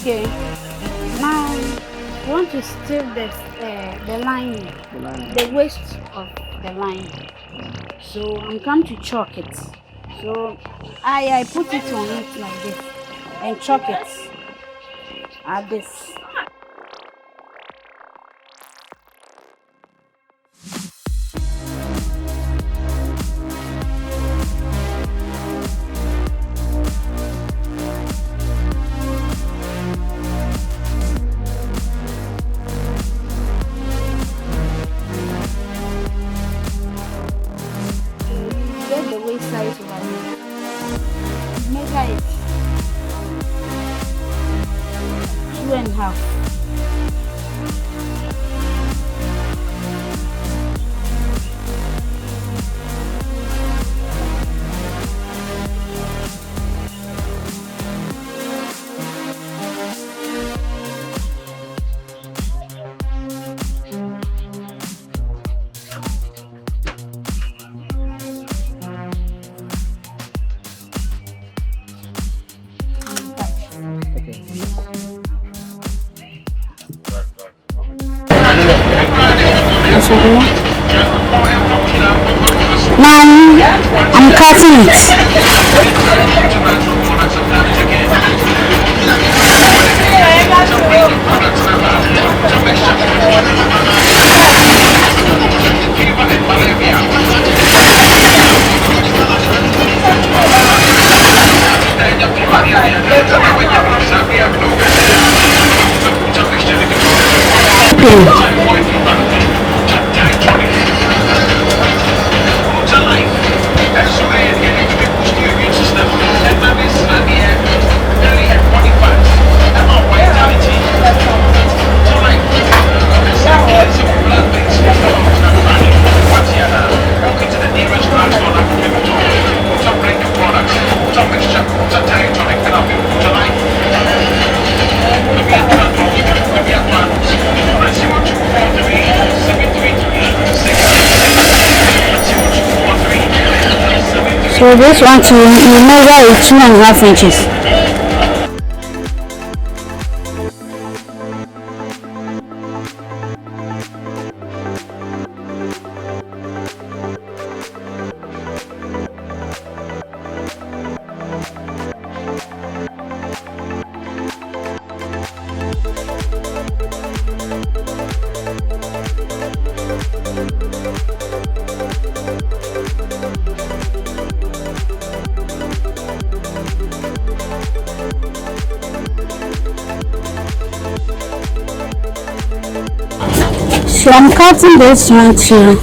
Okay. Now you want to steal the line, the waist of the line. So I'm going to chalk it. So I put it on it like this and chalk it at this. Get the waist size over here. Measure it 2.5. Now I'm cutting it. So this one you measure it 2.5 inches. So I'm cutting this one too.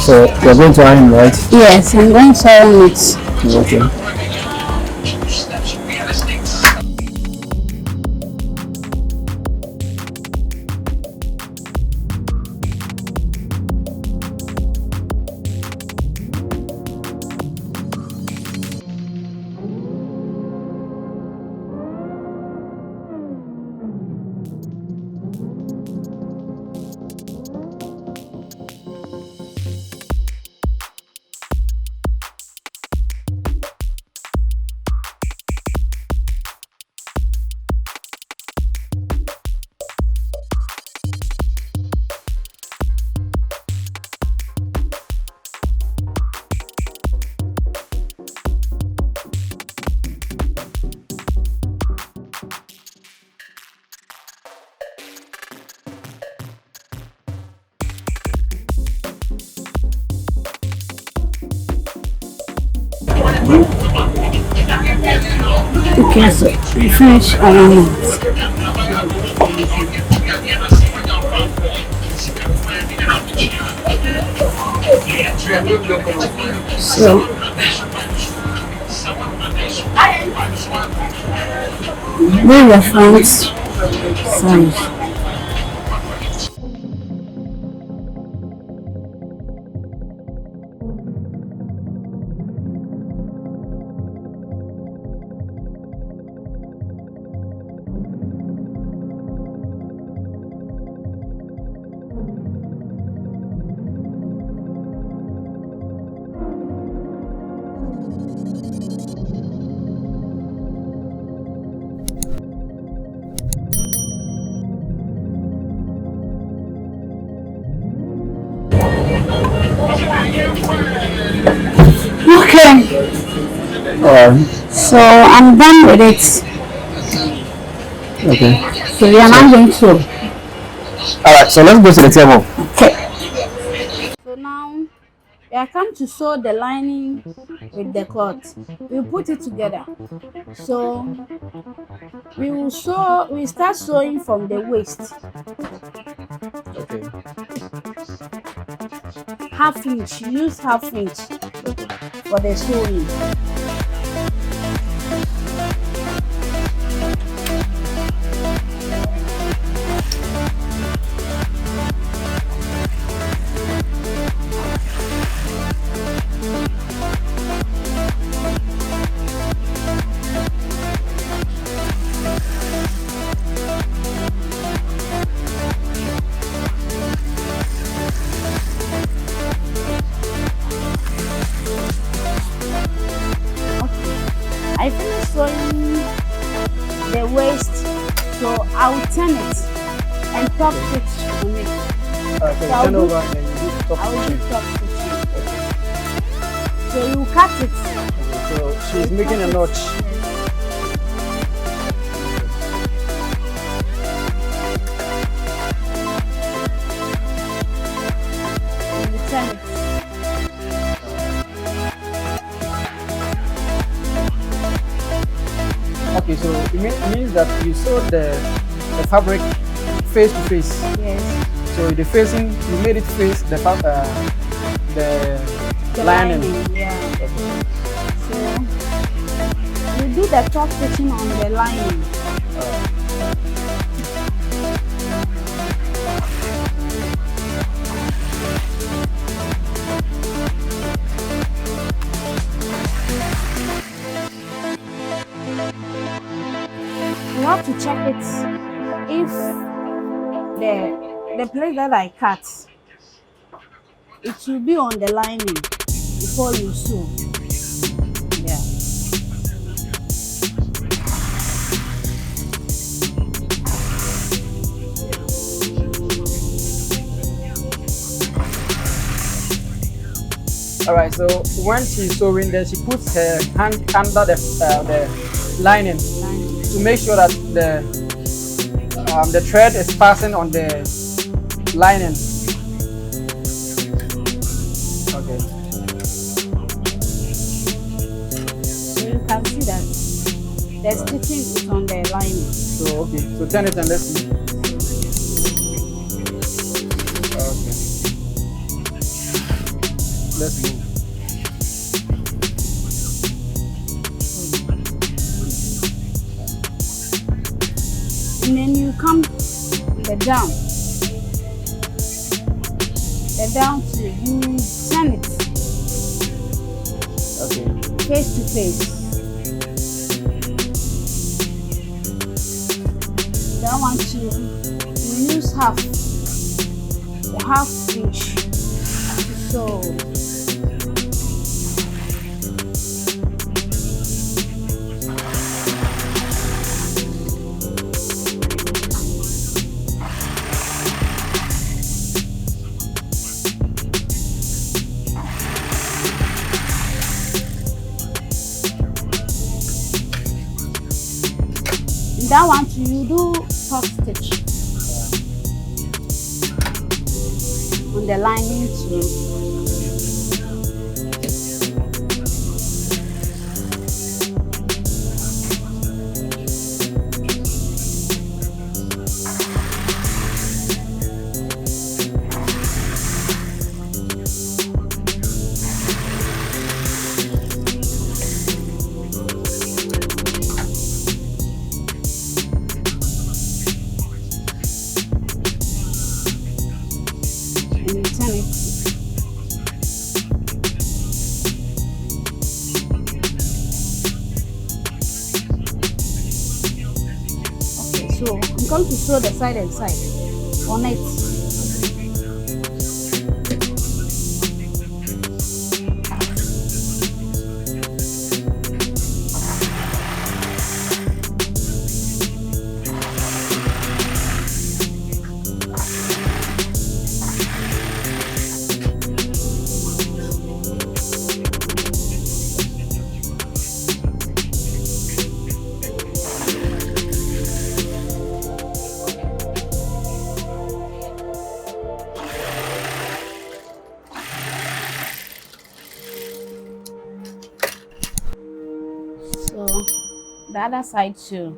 So you're going to iron, right? Yes, I'm going to iron it. Okay. Okay, so we finish ironing it. So do your front size. Okay, so I'm done with it. Okay. So we are now going to. Alright, so let's go to the table. Okay. So now we are come to sew the lining with the cloth. We put it together. So we will sew. We start sewing from the waist, Okay. half inch. Use half inch for the sewing. I finished sewing the waist, so I will turn it and top stitch on it. So So turn over and then you do top I will do stitching. top stitching. So you cut it. So she's making a notch. And you turn it. Okay, so it means that you sew the fabric face to face. Yes. So the facing, you made it face the The lining. Yeah. So you do the top stitching on the lining. You have to check it if the place that I cut, it will be on the lining before you sew. Yeah. Alright, so when she's sewing, then she puts her hand under the lining to make sure that the thread is fastened on the lining. Okay. So you can see that the stitching is on the lining. So okay, so turn it and let's see. Okay. Let's move. And then you come the down. The down to you turn it Okay. face to face. That one too, you use half inch to sew. That one too, you do top stitch on the lining too. turn it. Okay, so I'm going to sew the side and side on it. So the other side too.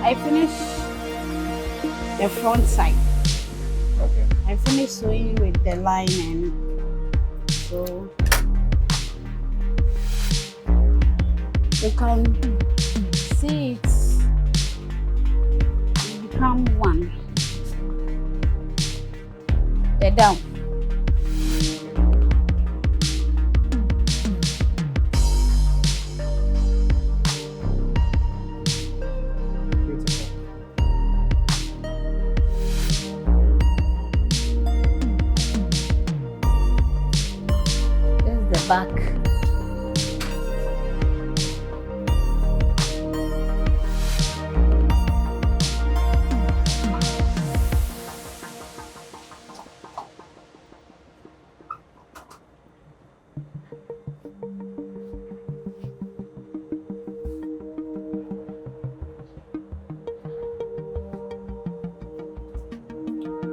I finished the front side. Okay. I finished sewing with the line, and so you can see it become one. The down. Back.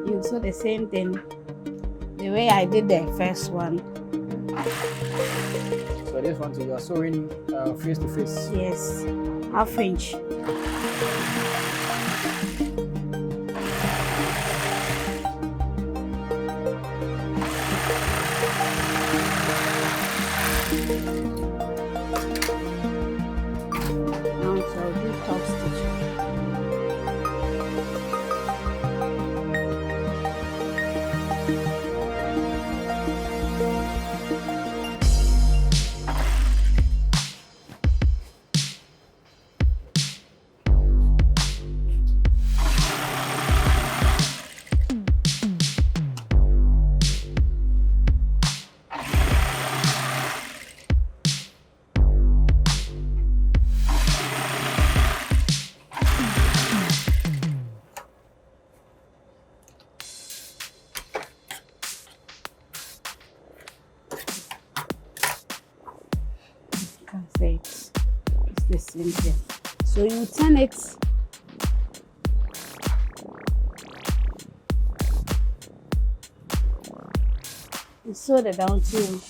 You saw the same thing the way I did the first one. So this one, so you are sewing face to face. Yes, half inch. Now so I'll do top stitch. It's the same thing. So you turn it. You sew the down too.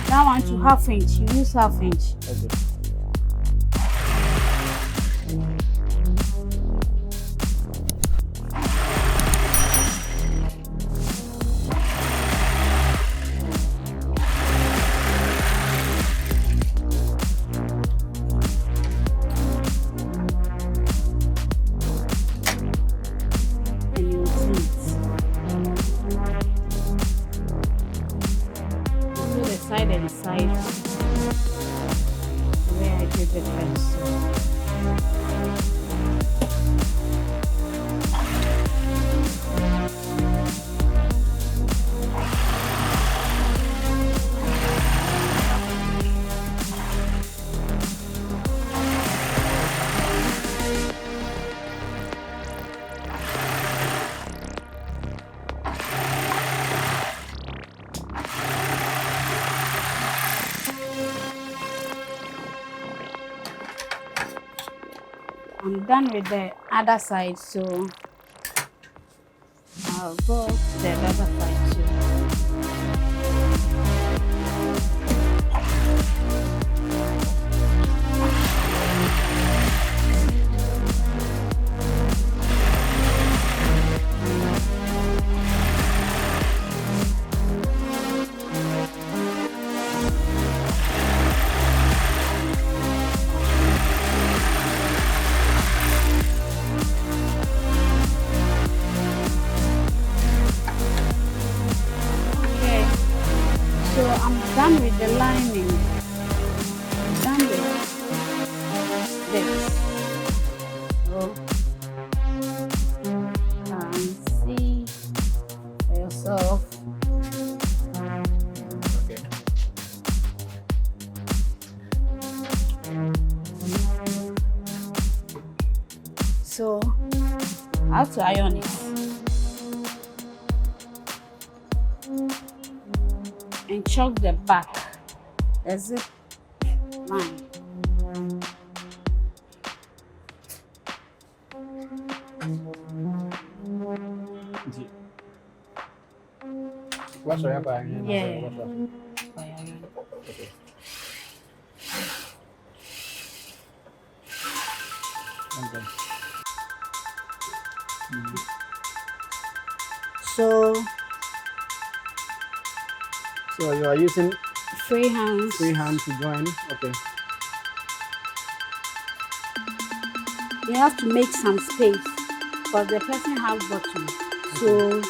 That one to half inch. You use half inch. Okay. Side and side. I'm done with the other side, so I'll go to the other side too. So I'm done with the lining. I'm done with this. So see for yourself. Okay. So I have to iron it. And chalk the back, the zip line. What's your bag? Yeah. Okay. Okay. So you are using free hands. free hand to join. Okay. You have to make some space because the person has bottom. So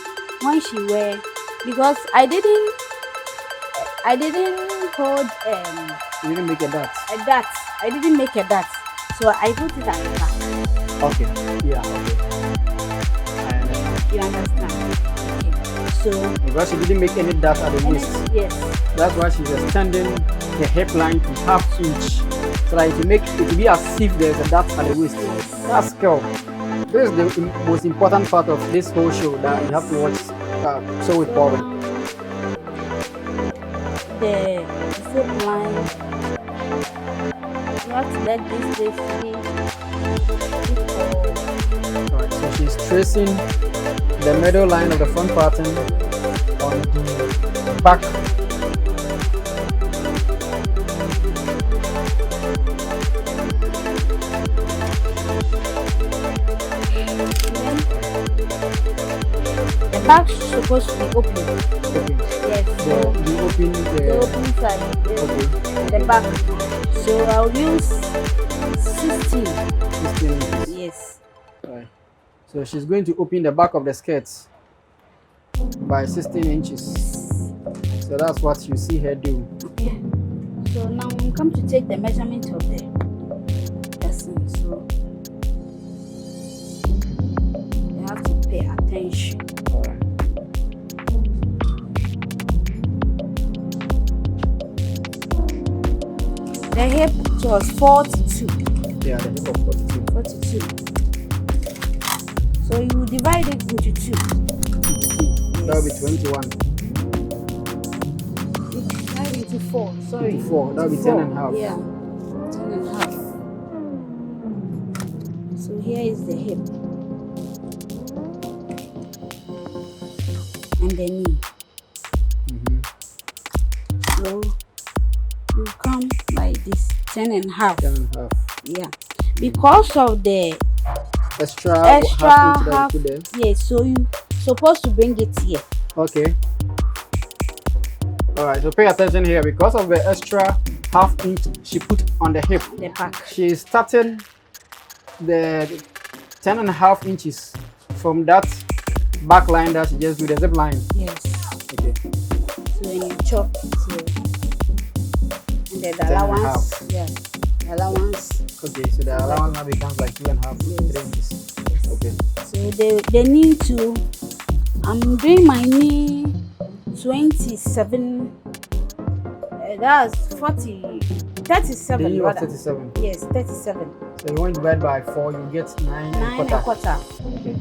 when she wear, because I didn't hold You didn't make a dot. a dot. I didn't make a dot. So I put it at the back. Okay. Yeah. Okay. I understand. You understand? Okay. So Because she didn't make any dot at the waist. yes. That's why she's extending the hip line to ½ inch, so that it will be as if there's a dot at the waist. That's cool. This is the most important part of this whole show that you have to watch. So with PaulVin. The zip line. You have to let this free. Alright, so she's tracing the middle line of the front pattern on the back. The back is supposed to be open. Okay. Yes. So The open the open side. okay. The back. So I'll use 16. 16 inches. Yes. Right. So she's going to open the back of the skirt by 16 inches. So that's what you see her do. Okay. So now I'm come to take the measurement of the person. So you have to pay attention. Alright. The hip was 42. Yeah, the hip of 42. 42. So you divide it into 2. That will be 21. You divide into 4. Sorry. 24. That will be 10 and a half. Yeah. 10 and a half. So here is the hip. And the knee. So you come like this, 10 and a half. 10 and a half. Yeah. Because of the Extra half inch that you put there. yes, so you supposed to bring it here. Okay. Alright, so pay attention here. Because of the extra ½ inch she put on the hip, The back. she is starting the 10 and a half inches from that back line that she just do the zip line. Yes. Okay. So when you chop it here. And then the 10 and a allowance. half. Yeah. The allowance. Okay, so the allowance now becomes like 2.5, Yes. 3 inches. Okay. So they need to, I'm doing my knee 27, that's 40, 37. The knee was rather. 37. Yes, 37. So you want to divide by 4, you get 9 and 9 a and quarter. quarter. Okay.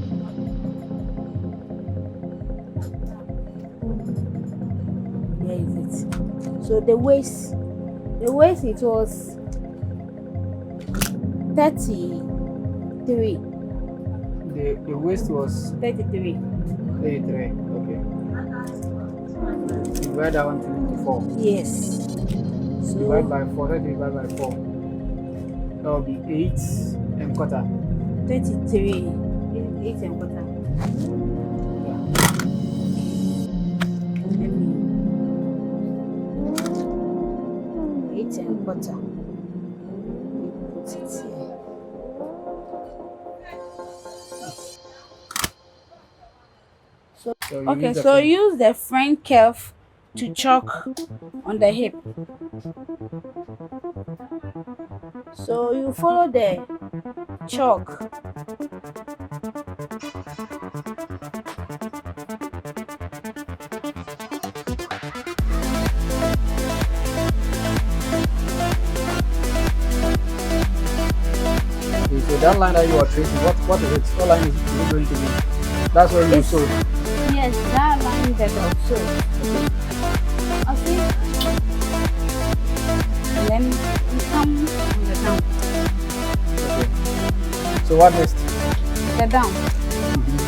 There is it. So the waist it was 30, 33. The waist was 33. 33. Okay. Divide that one to 24. Yes. Divide by 4. Let's divide by 4. That will be 8 and quarter. 33. 8 and quarter. Yeah. Let me 8 and quarter. Let me put it here. So okay, so use the front curve to chalk on the hip. So you follow the chalk. Okay, so that line that you are tracing, what is it? What line is it going to be? That's where you sewed. Yes, that line that I sewed. Okay. And then you come on the down. Okay. So what next? The down.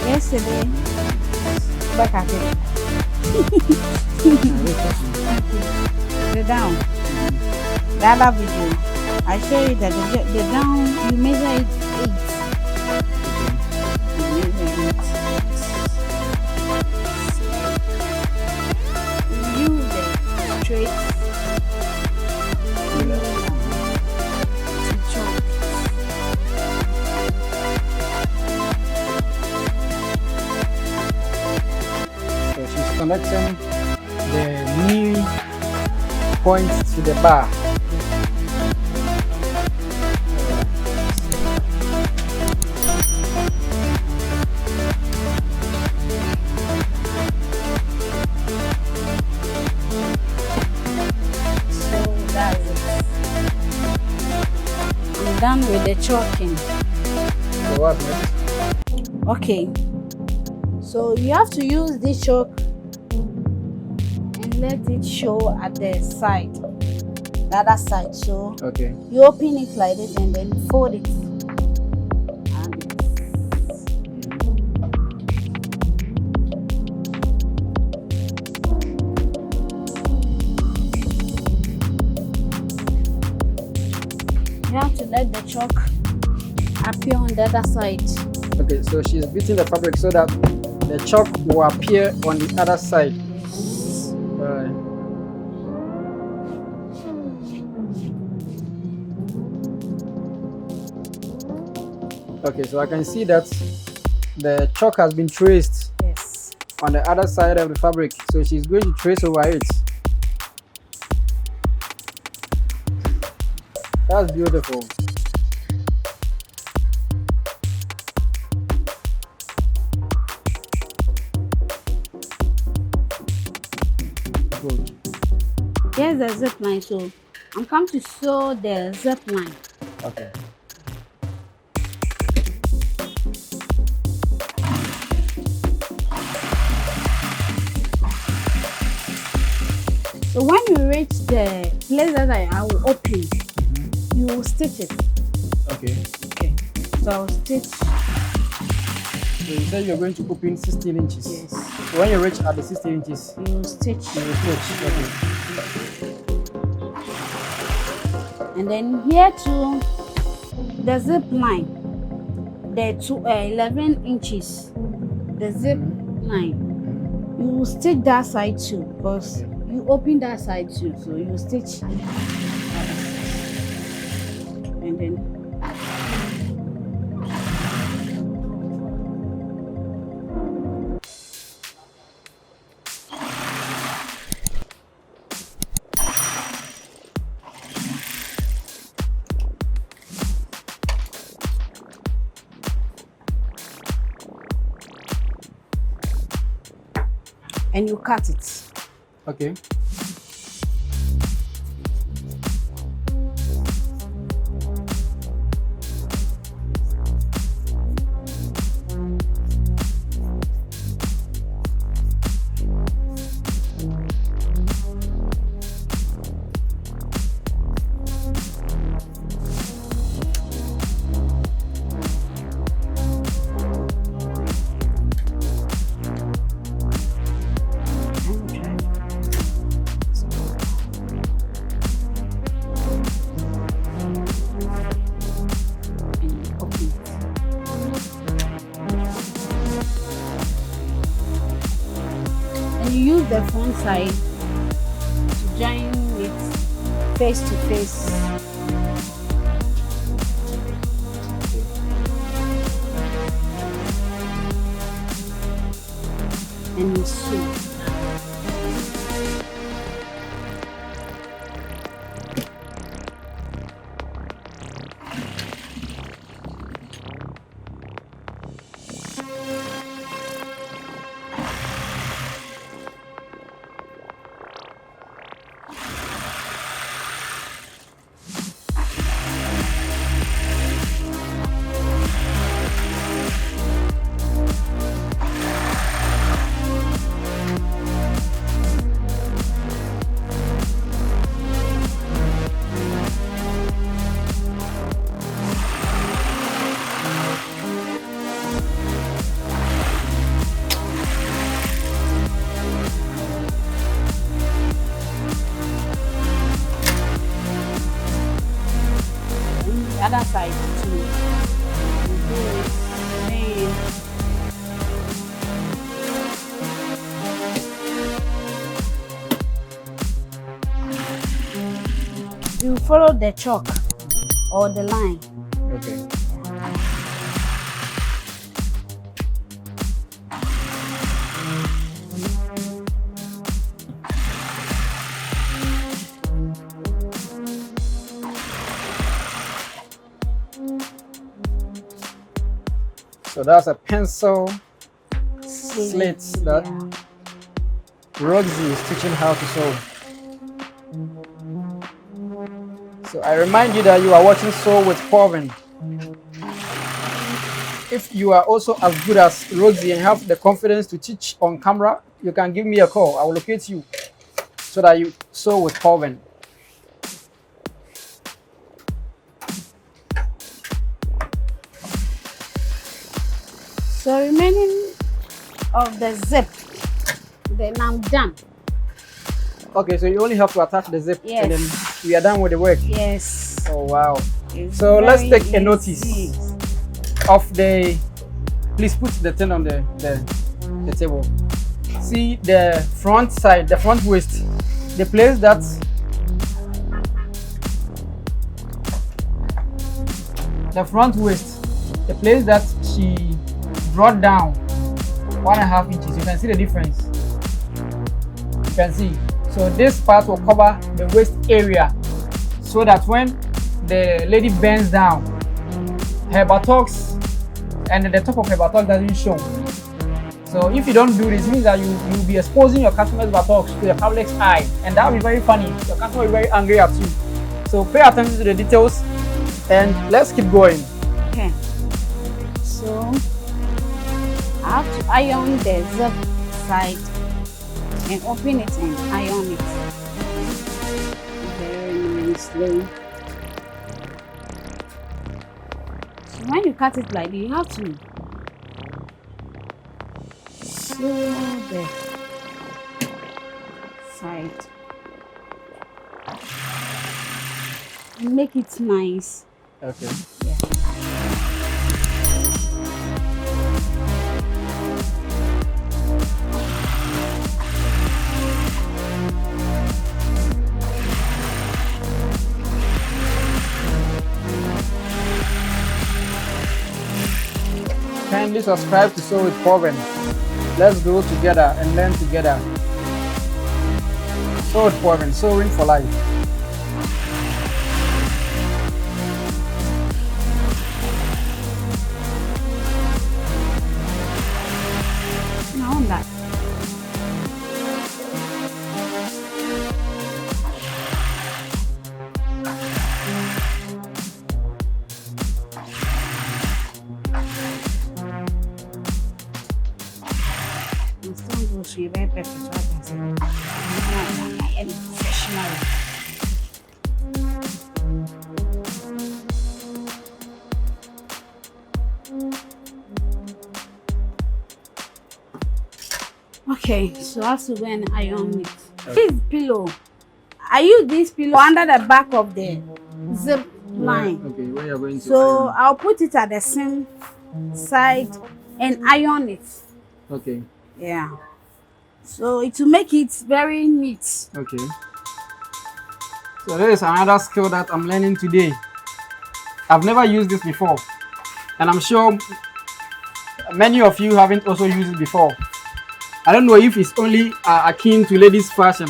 Yesterday, back at it. The down. The other video, I show you that the down, you measure it 8. You measure it. You use the straight to chalk. So she's connecting the knee point to the bar. So that's it. I'm done with the chalking. So what next? Okay. So you have to use this chalk and let it show at the side, the other side. So Okay. you open it like this and then fold it. And you have to let the chalk appear on the other side. Okay, so she's beating the fabric so that the chalk will appear on the other side. Alright. Okay, so I can see that the chalk has been traced Yes. on the other side of the fabric, so she's going to trace over it. That's beautiful. Good. Here's the zip line. So I'm come to sew the zip line. Okay. So when you reach the place that I will open, you will stitch it. Okay. Okay. So I'll stitch. So you said you're going to open 16 inches. Yes. So when you reach at the 16 inches, You will stitch. you will stitch. Okay. And then here to the zip line, the 11 inches, the zip line, you will stitch that side too, because you open that side too, so you stitch. And then you cut it. Okay. Then you use the front side to join it face to face. And you sew. Other side too. You follow the chalk or the line. Okay. So that's a pencil slit that Roxy is teaching how to sew. So I remind you that you are watching Sew with PaulVin. If you are also as good as Roxy and have the confidence to teach on camera, you can give me a call. I will locate you so that you sew with PaulVin. So remaining of the zip, then I'm done. Okay, so you only have to attach the zip and then we are done with the work. Yes. Oh wow. It's so let's take easy. a notice of the, please put the thing on the table. See the front side, the front waist, the place that the front waist, the place that she brought down 1.5 inches. You can see the difference. You can see. So this part will cover the waist area so that when the lady bends down, her buttocks and the top of her buttocks doesn't show. So if you don't do this, it means that you'll be exposing your customer's buttocks to the public's eye, and that will be very funny. Your customer will be very angry at you. So pay attention to the details and let's keep going. Okay. So I have to iron the zip side and open it and iron it very nicely. So when you cut it like this, you have to sew the side and make it nice. Okay. Yeah. Kindly subscribe to Sew with PaulVin. Let's grow together and learn together. Sew with PaulVin, sewing for life. Now on that. She very perfect, so I can say, I'm professional. Okay, so I have to go and iron it. This pillow, I use this pillow under the back of the zip line. Okay, where you're going to So iron. I'll put it at the same side and iron it. Okay. Yeah. So it will make it very neat. Okay. So there is another skill that I'm learning today. I've never used this before, and I'm sure many of you haven't also used it before. I don't know if it's only akin to ladies' fashion,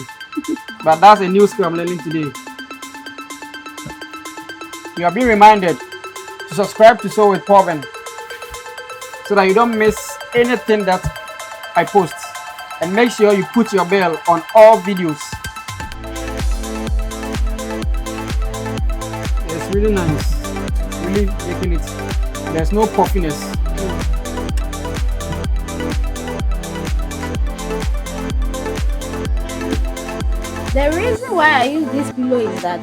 but that's a new skill I'm learning today. You are being reminded to subscribe to Sew with PaulVin so that you don't miss anything that I post, and make sure you put your bell on all videos. It's really nice, really making it. There's no puffiness. The reason why I use this pillow is that,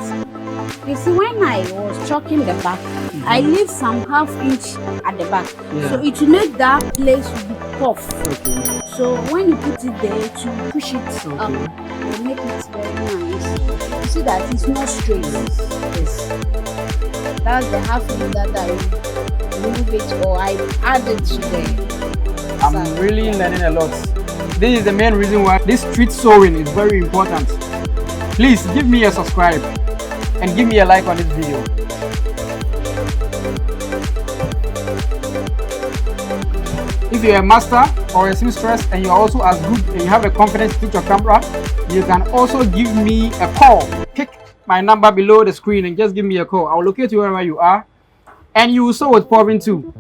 you see, when I was chalking the back, I leave some half inch at the back. Yeah. So it will make that place be puff. Okay. So when you put it there, to push it up, Okay. it will make it very nice. You see that it's not straight. Yes. That's the half inch that I remove it, or I add it to the I'm side. really learning a lot. This is the main reason why this street sewing is very important. Please give me a subscribe and give me a like on this video. If you're a master or a seamstress and you're also as good and you have a confidence to teach your camera, you can also give me a call. Pick my number below the screen and just give me a call. I'll locate you wherever you are, and you will sew with PaulVin too.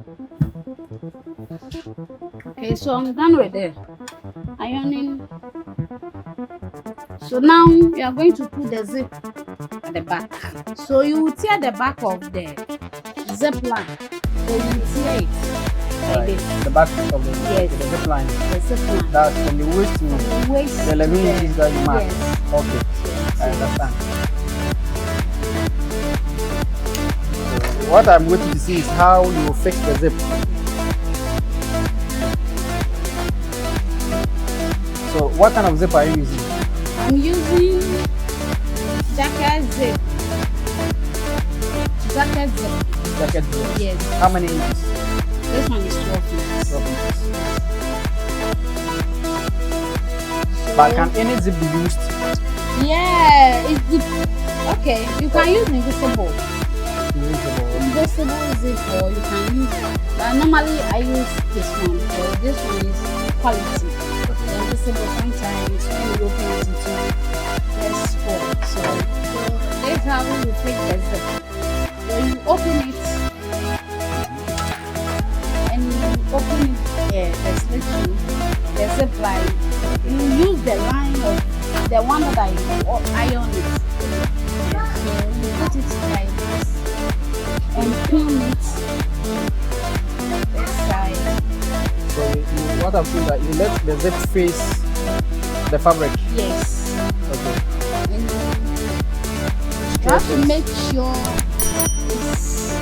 Okay, so I'm done with the ironing. So now you are going to put the zip at the back. So you will tear the back of the zip line. So you will tear it like this. The back of the, Yes. the zip line. The zip line. That's from the waist to The waist the 11 to inches that you mark. Yes. Okay, I understand. So what I'm waiting to see is how you will fix the zip. So what kind of zip are you using? I'm using jacket zip. Jacket zip. Jacket zip. Yes. How many inches? This one is 12 inches. 12 inches. So, But can any zip be used? yeah, it's the, okay. You can use invisible zip, or you can use. But normally I use this one. So this one is quality. The invisible, sometimes when you open it, it will less spoil. So that's how you take the zip. So you open it, and you open it, the slit through the zip line. You use the line of the one that I iron it. So you put it like this and pin it this side. So what I'm saying that you let the zip face the fabric. Yes. Okay. And you have to make sure it's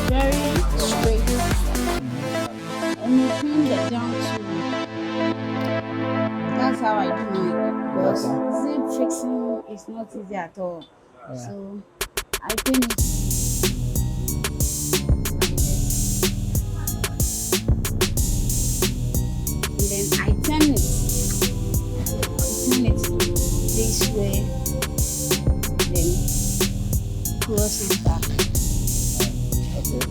very straight, and you pin it down to. That's how I do mine, because zip fixing is not easy at all. Yeah. So I pin it. And then I turn it this way, then close it back. Okay.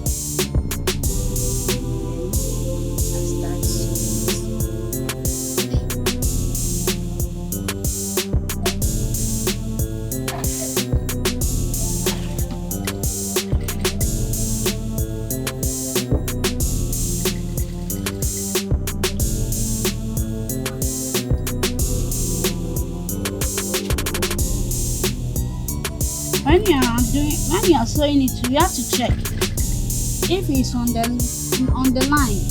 I start. When you are sewing it, you have to check if it's on the line.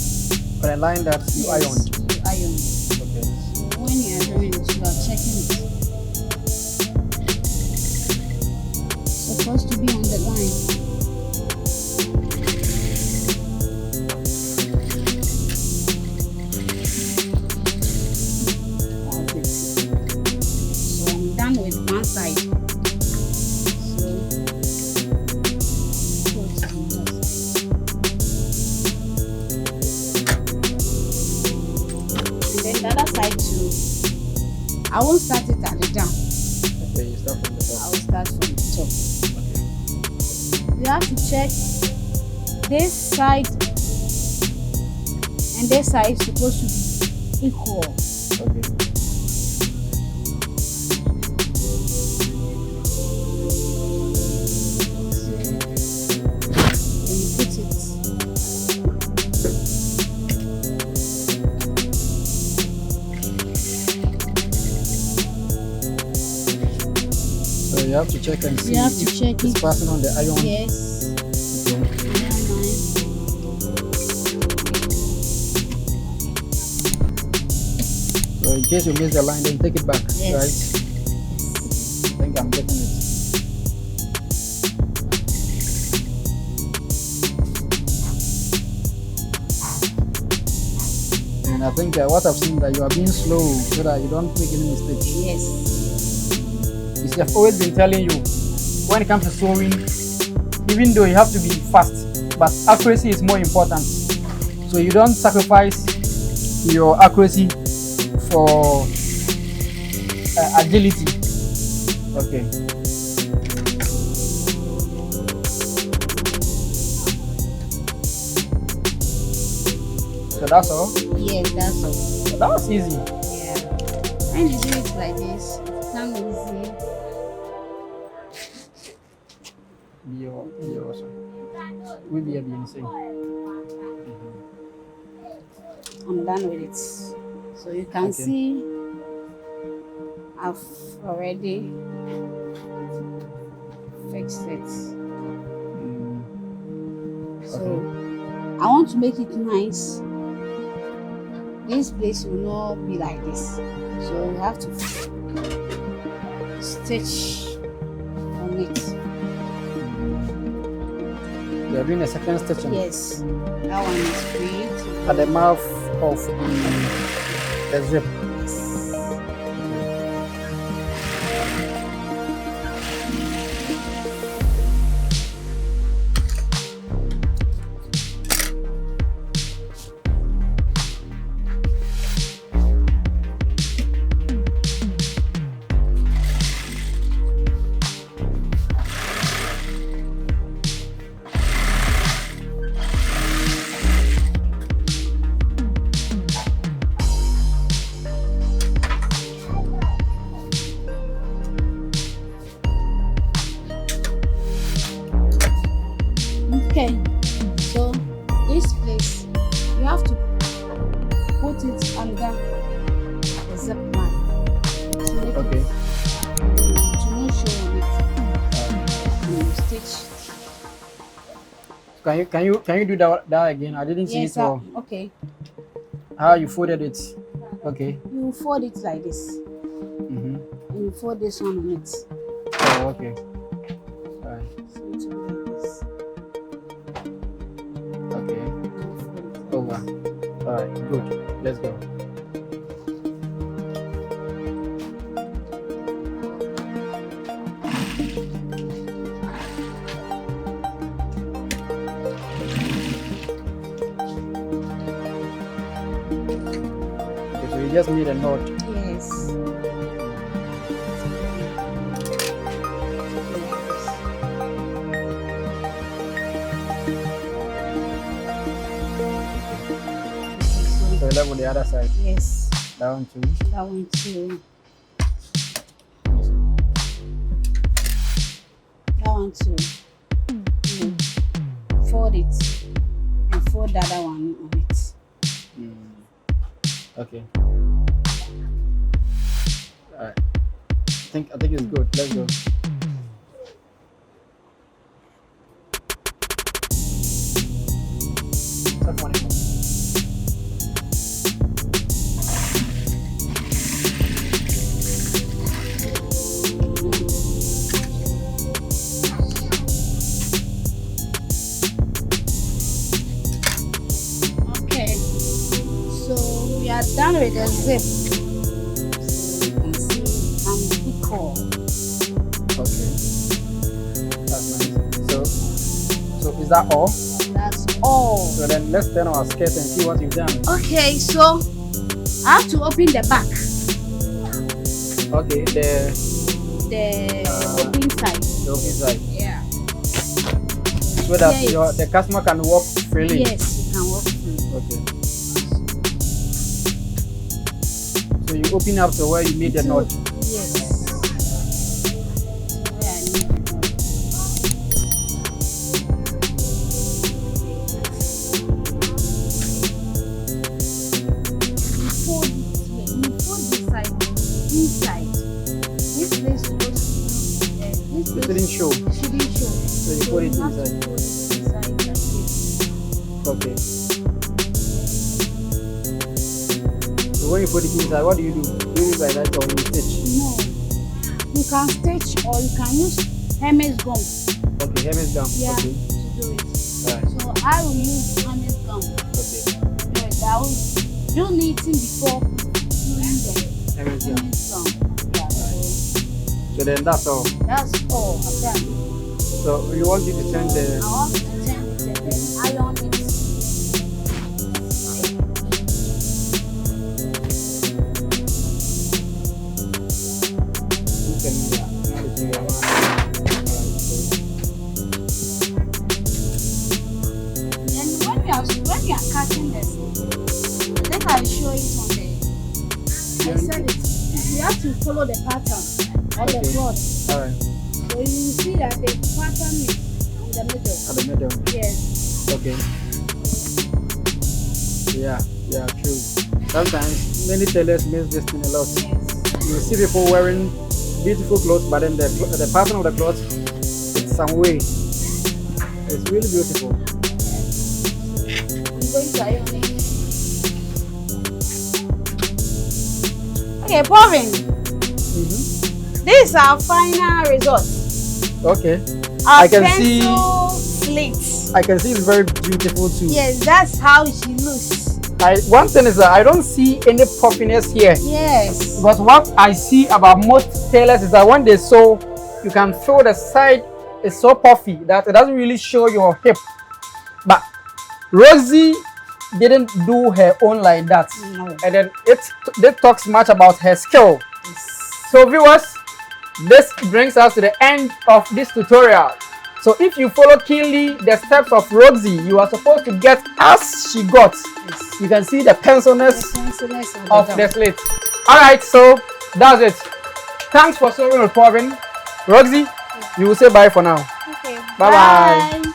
For a line that you ironed. You iron. Okay. So when you are doing it, you are checking it. It's supposed to be on the line. That's it. So I'm done with one side. The other side too. I won't start it at the down. Okay, you start from the I top. will start from the top. Okay. You have to check this side and this side is supposed to be equal. Okay. So you have to check and see You have to if check it's it. passing on the iron. Yes. Okay. So in case you miss the line, then take it back. Yes. Right? I think I'm getting it. And I think what I've seen that you are being slow so that you don't make any mistakes. Yes. You see, I've always been telling you, when it comes to sewing, even though you have to be fast, but accuracy is more important. So you don't sacrifice your accuracy for agility. Okay. So that's all. Yes, that's all. So that was easy. Yeah. When you do it like this, it's not easy. Be awesome. We'll be insane. I'm done with it. So you can Okay. see I've already fixed it. So Okay. I want to make it nice. This place will not be like this. So you have to stitch on it. You're doing a second stitching Yes, that one is free. at the mouth of the zip. Okay, so this place you have to put it under the zip line. So make Okay. it to no show on it. And you stitch. Can you do that again? I didn't see Yes, it all. okay. How you folded it? Okay. You fold it like this, Mm-hmm. and you fold this one on it. Oh, okay. Alright. So it will be like this. Okay. And you fold it like Over. this. Alright. Good. Let's go. Okay, so you just made a knot. Yes. So level the other side. Yes, Down to. that one too. That one too. Fold it and fold the other one on it. Okay. Alright. I think it's good. Let's go. Step one. Okay, so we are done with the zip. So you can see I'm equal. Okay. That's nice. So is that all? That's all. So then let's turn our skirt and see what you've done. Okay, so I have to open the back, Okay, the open side. the open side. Yeah. So that Yes. the customer can walk freely. Yes, you can walk through. Okay. So you open up to where you need the So, knot. yes. Where I need the knot. You fold it here. You fold this side inside. This place supposed to this It place didn't show. shouldn't show. So you put it have to inside. fold it inside like this. Okay. So when you put it inside, what do you do? Do you use like that or you stitch? No. You can stitch or you can use Hermes gum. Okay, Hermes gum. Yeah, Okay. to do it. Alright. So I will use Hermes gum. Okay. Yes, I will do knitting before doing the Hermes gum. Hermes gum. Yeah, So then that's all. so that's all I've done. So you want you to turn the I want to turn it and then iron it. Then when you are cutting this, I think I show it on the. I said it. You have to follow the pattern on the Okay. cloth. alright So you will see that the pattern is in the middle. at the middle. Yes. Okay. Yeah, true. Sometimes many tailors miss this thing a lot. Yes. You see people wearing beautiful clothes, but then the pattern of the cloth it's some way. It's really beautiful. I'm going to iron it. Okay, PaulVin. This is our final result. Okay. Our I can see- pencil slit. I can see it's very beautiful too. Yes, that's how she looks. One thing is that I don't see any puffiness here. Yes. But what I see about most tailors is that when they sew, you can feel the side is so puffy that it doesn't really show your hip. But Rosie didn't do her own like that. No. And then it talks much about her skill. So viewers, this brings us to the end of this tutorial. So if you follow keenly the steps of Rosie, you are supposed to get as she got. Yes. You can see the pencilness The pencilness of the slit. Alright, so that's it. Thanks for sewing with PaulVin. Rosie, you will say bye for now. Okay. Bye-bye. Bye.